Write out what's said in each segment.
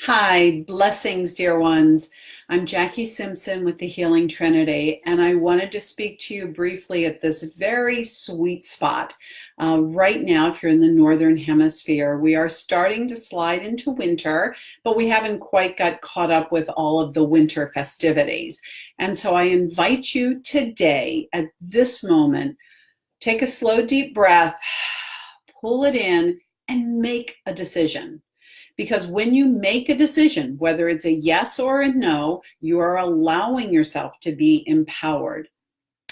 Hi, blessings, dear ones. I'm Jackie Simpson with the Healing Trinity, and I wanted to speak to you briefly at this very sweet spot. Right now, if you're in the Northern Hemisphere, we are starting to slide into winter, but we haven't quite got caught up with all of the winter festivities. And so I invite you today, at this moment, take a slow, deep breath, pull it in, and make a decision. Because when you make a decision, whether it's a yes or a no, you are allowing yourself to be empowered.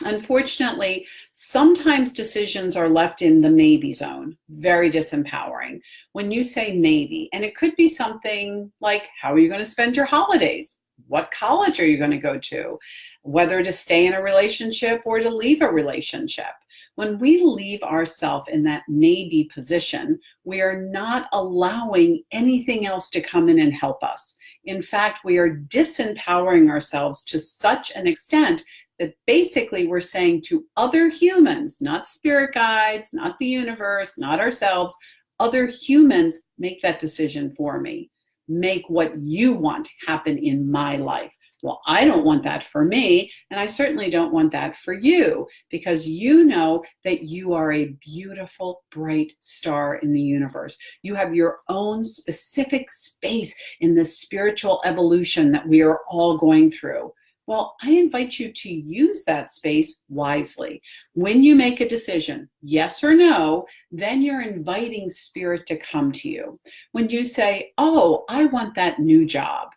Unfortunately, sometimes decisions are left in the maybe zone, very disempowering. When you say maybe, and it could be something like, how are you going to spend your holidays? What college are you going to go to? Whether to stay in a relationship or to leave a relationship. When we leave ourselves in that maybe position, we are not allowing anything else to come in and help us. In fact, we are disempowering ourselves to such an extent that basically we're saying to other humans, not spirit guides, not the universe, not ourselves, other humans, make that decision for me. Make what you want happen in my life. Well, I don't want that for me, and I certainly don't want that for you, because you know that you are a beautiful, bright star in the universe. You have your own specific space in this spiritual evolution that we are all going through. Well, I invite you to use that space wisely. When you make a decision, yes or no, then you're inviting spirit to come to you. When you say, oh, I want that new job,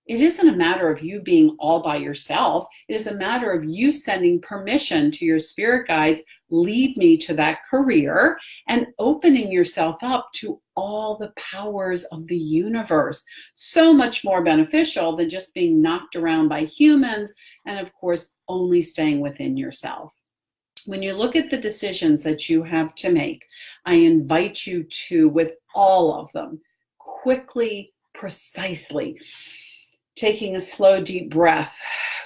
it isn't a matter of you being all by yourself. It is a matter of you sending permission to your spirit guides, lead me to that career, and opening yourself up to all the powers of the universe. So much more beneficial than just being knocked around by humans and, of course, only staying within yourself. When you look at the decisions that you have to make, I invite you to, with all of them, quickly, precisely, taking a slow, deep breath,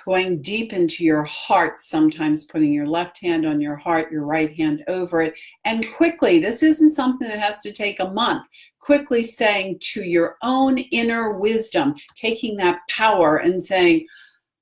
going deep into your heart, sometimes putting your left hand on your heart, your right hand over it, and quickly, this isn't something that has to take a month, quickly saying to your own inner wisdom, taking that power and saying,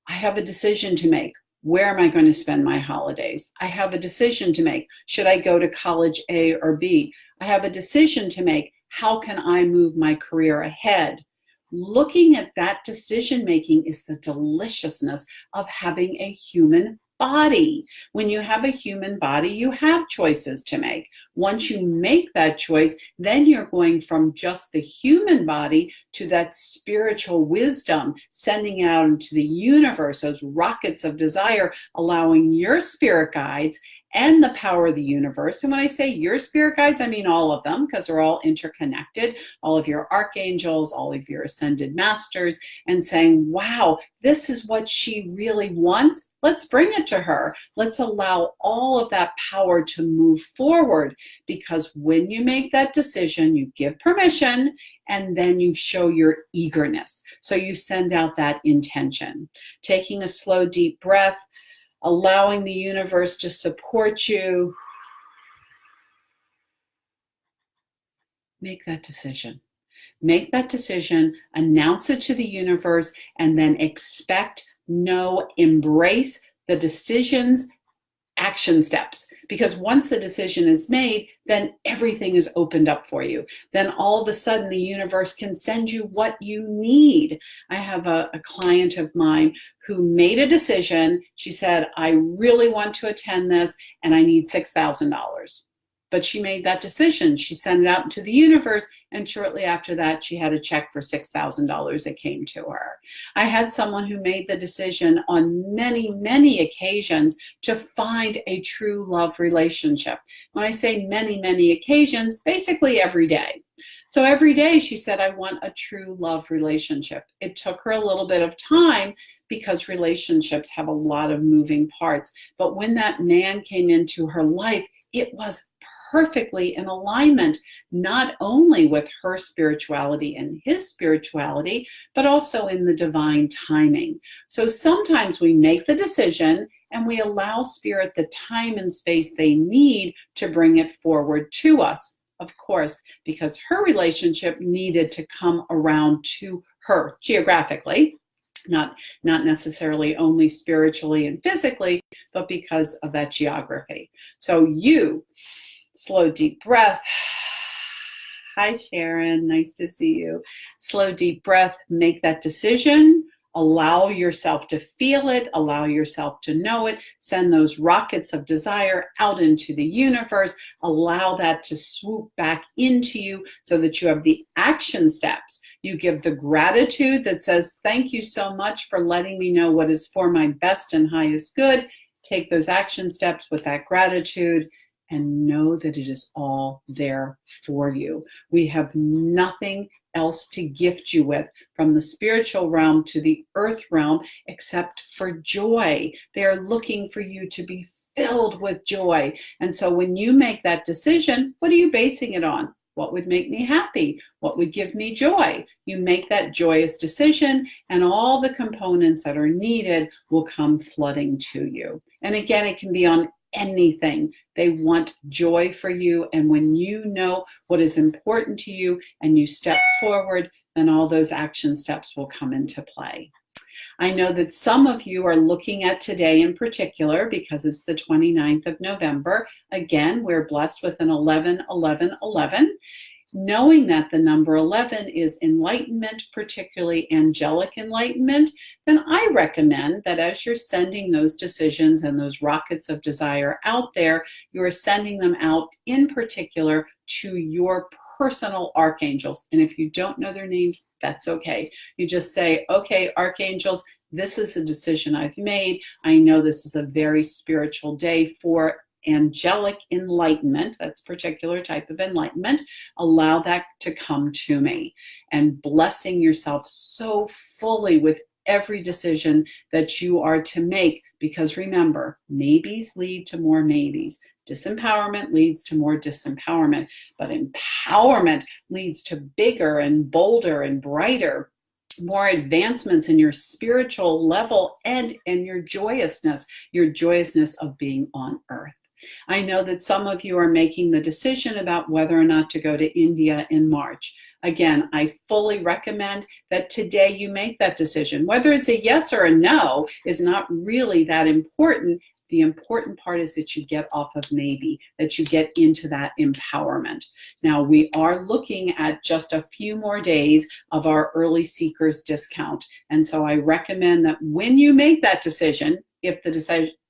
I have a decision to make. Where am I going to spend my holidays? I have a decision to make. Should I go to college A or B? I have a decision to make. How can I move my career ahead? Looking at that decision making is the deliciousness of having a human body. When you have a human body, you have choices to make. Once you make that choice, then you're going from just the human body to that spiritual wisdom, sending out into the universe those rockets of desire, allowing your spirit guides and the power of the universe. And when I say your spirit guides, I mean all of them, because they're all interconnected, all of your archangels, all of your ascended masters, and saying, wow, this is what she really wants. Let's bring it to her. Let's allow all of that power to move forward, because when you make that decision, you give permission, and then you show your eagerness. So you send out that intention. Taking a slow, deep breath, allowing the universe to support you. Make that decision. Make that decision, announce it to the universe, and then expect, know, embrace the decision's action steps. Because once the decision is made, then everything is opened up for you. Then all of a sudden the universe can send you what you need. I have a client of mine who made a decision. She said, I really want to attend this and I need $6,000. But she made that decision. She sent it out into the universe, and shortly after that, she had a check for $6,000 that came to her. I had someone who made the decision on many, many occasions to find a true love relationship. When I say many, many occasions, basically every day. So every day she said, I want a true love relationship. It took her a little bit of time because relationships have a lot of moving parts. But when that man came into her life, it was perfectly in alignment, not only with her spirituality and his spirituality, but also in the divine timing. So sometimes we make the decision and we allow spirit the time and space they need to bring it forward to us. of course, because her relationship needed to come around to her geographically, not necessarily only spiritually and physically, but because of that geography. So you, slow, deep breath. Hi, Sharon. Nice to see you. Slow, deep breath. Make that decision. Allow yourself to feel it. Allow yourself to know it. Send those rockets of desire out into the universe. Allow that to swoop back into you so that you have the action steps. You give the gratitude that says, thank you so much for letting me know what is for my best and highest good. Take those action steps with that gratitude and know that it is all there for you. We have nothing else to gift you with from the spiritual realm to the earth realm except for joy. They are looking for you to be filled with joy. And so when you make that decision, what are you basing it on? What would make me happy? What would give me joy? You make that joyous decision, and all the components that are needed will come flooding to you. And again, it can be on anything. They want joy for you. And when you know what is important to you and you step forward, then all those action steps will come into play. I know that some of you are looking at today in particular because it's the 29th of November. Again, we're blessed with an 11-11-11. Knowing that the number 11 is enlightenment, particularly angelic enlightenment, then I recommend that as you're sending those decisions and those rockets of desire out there, you're sending them out in particular to your personal archangels. And if you don't know their names, that's okay. You just say, okay, archangels, this is a decision I've made. I know this is a very spiritual day for angelic enlightenment. That's a particular type of enlightenment. Allow that to come to me, and blessing yourself so fully with every decision that you are to make, because remember, maybes lead to more maybes. Disempowerment leads to more disempowerment, but empowerment leads to bigger and bolder and brighter, more advancements in your spiritual level and in your joyousness of being on earth. I know that some of you are making the decision about whether or not to go to India in March. Again, I fully recommend that today you make that decision. Whether it's a yes or a no is not really that important. The important part is that you get off of maybe, that you get into that empowerment. Now, we are looking at just a few more days of our early seekers discount. And so I recommend that when you make that decision, if the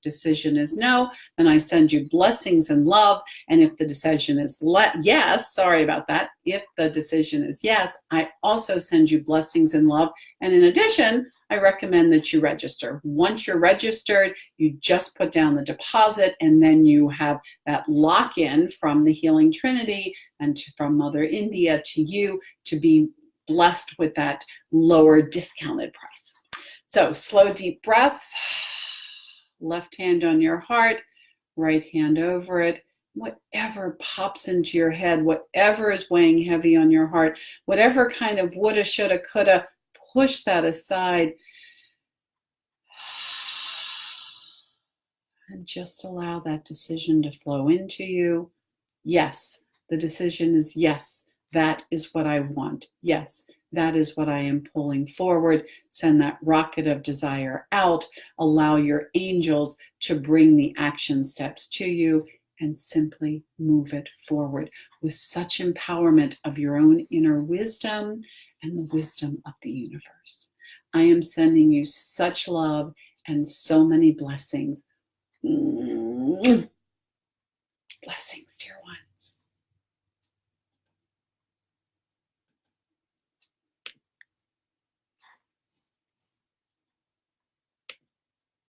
decision is no, then I send you blessings and love. And if the decision is yes, sorry about that. If the decision is yes, I also send you blessings and love. And in addition, I recommend that you register. Once you're registered, you just put down the deposit, and then you have that lock-in from the Healing Trinity and from Mother India to you to be blessed with that lower discounted price. So slow, deep breaths. Left hand on your heart, right hand over it. Whatever pops into your head, whatever is weighing heavy on your heart, whatever kind of woulda, shoulda, coulda, push that aside and just allow that decision to flow into you. Yes, the decision is yes, that is what I want. Yes, that is what I am pulling forward. Send that rocket of desire out. Allow your angels to bring the action steps to you, and simply move it forward with such empowerment of your own inner wisdom and the wisdom of the universe. I am sending you such love and so many blessings. Blessings, dear ones.